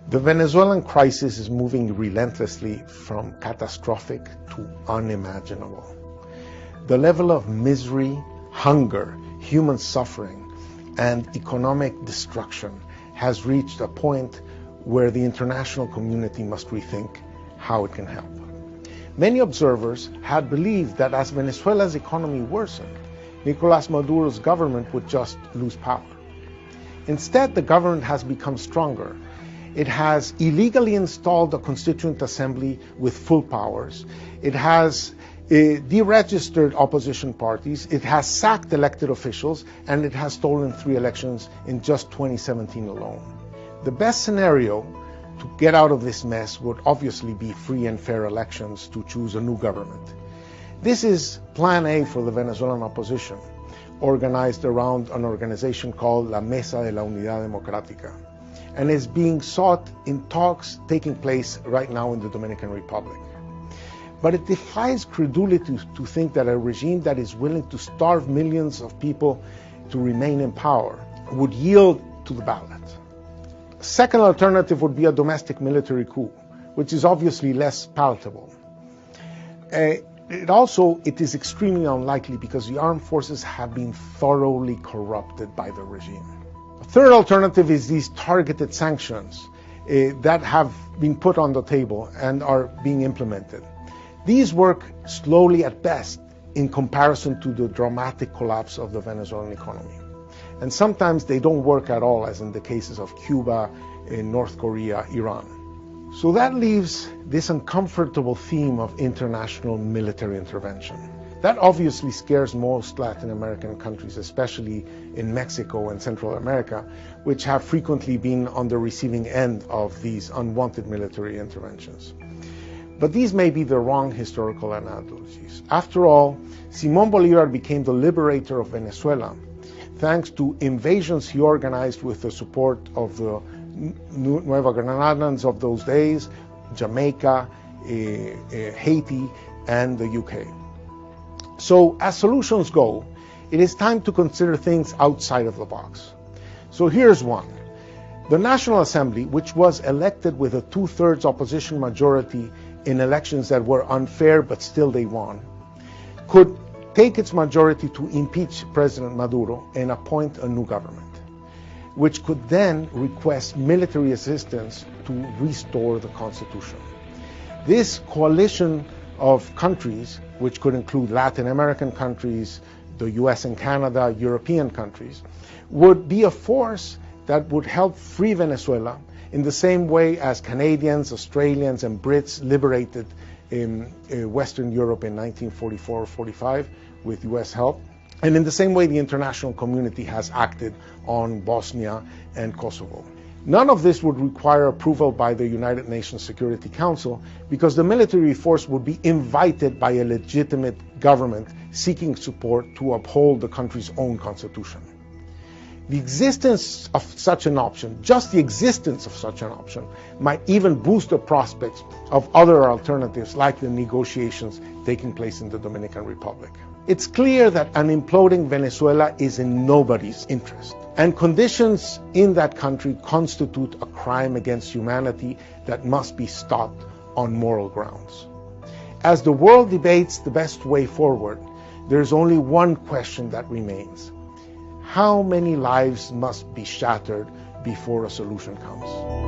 The Venezuelan crisis is moving relentlessly from catastrophic to unimaginable. The level of misery, hunger, human suffering, and economic destruction has reached a point where the international community must rethink how it can help. Many observers had believed that as Venezuela's economy worsened, Nicolás Maduro's government would just lose power. Instead, the government has become stronger. It has illegally installed a constituent assembly with full powers. It has deregistered opposition parties. It has sacked elected officials, and it has stolen 3 elections in just 2017 alone. The best scenario to get out of this mess would obviously be free and fair elections to choose a new government. This is Plan A for the Venezuelan opposition, organized around an organization called La Mesa de la Unidad Democrática, and is being sought in talks taking place right now in the Dominican Republic. But it defies credulity to think that a regime that is willing to starve millions of people to remain in power would yield to the ballot. A second alternative would be a domestic military coup, which is obviously less palatable. It is extremely unlikely because the armed forces have been thoroughly corrupted by the regime. A third alternative is these targeted sanctions that have been put on the table and are being implemented. These work slowly at best in comparison to the dramatic collapse of the Venezuelan economy. And sometimes they don't work at all, as in the cases of Cuba, North Korea, Iran. So that leaves this uncomfortable theme of international military intervention. That obviously scares most Latin American countries, especially in Mexico and Central America, which have frequently been on the receiving end of these unwanted military interventions. But these may be the wrong historical analogies. After all, Simón Bolívar became the liberator of Venezuela thanks to invasions he organized with the support of the Nueva Granadans of those days, Jamaica, Haiti, and the UK. So as solutions go, it is time to consider things outside of the box. So here's one. The National Assembly, which was elected with a 2/3 opposition majority in elections that were unfair but still they won, could take its majority to impeach President Maduro and appoint a new government, which could then request military assistance to restore the constitution. This coalition of countries, which could include Latin American countries, the US and Canada, European countries, would be a force that would help free Venezuela in the same way as Canadians, Australians, and Brits liberated Western Europe in 1944-45 with US help, and in the same way the international community has acted on Bosnia and Kosovo. None of this would require approval by the United Nations Security Council because the military force would be invited by a legitimate government seeking support to uphold the country's own constitution. The existence of such an option, just the existence of such an option, might even boost the prospects of other alternatives like the negotiations taking place in the Dominican Republic. It's clear that an imploding Venezuela is in nobody's interest, and conditions in that country constitute a crime against humanity that must be stopped on moral grounds. As the world debates the best way forward, there's only one question that remains. How many lives must be shattered before a solution comes?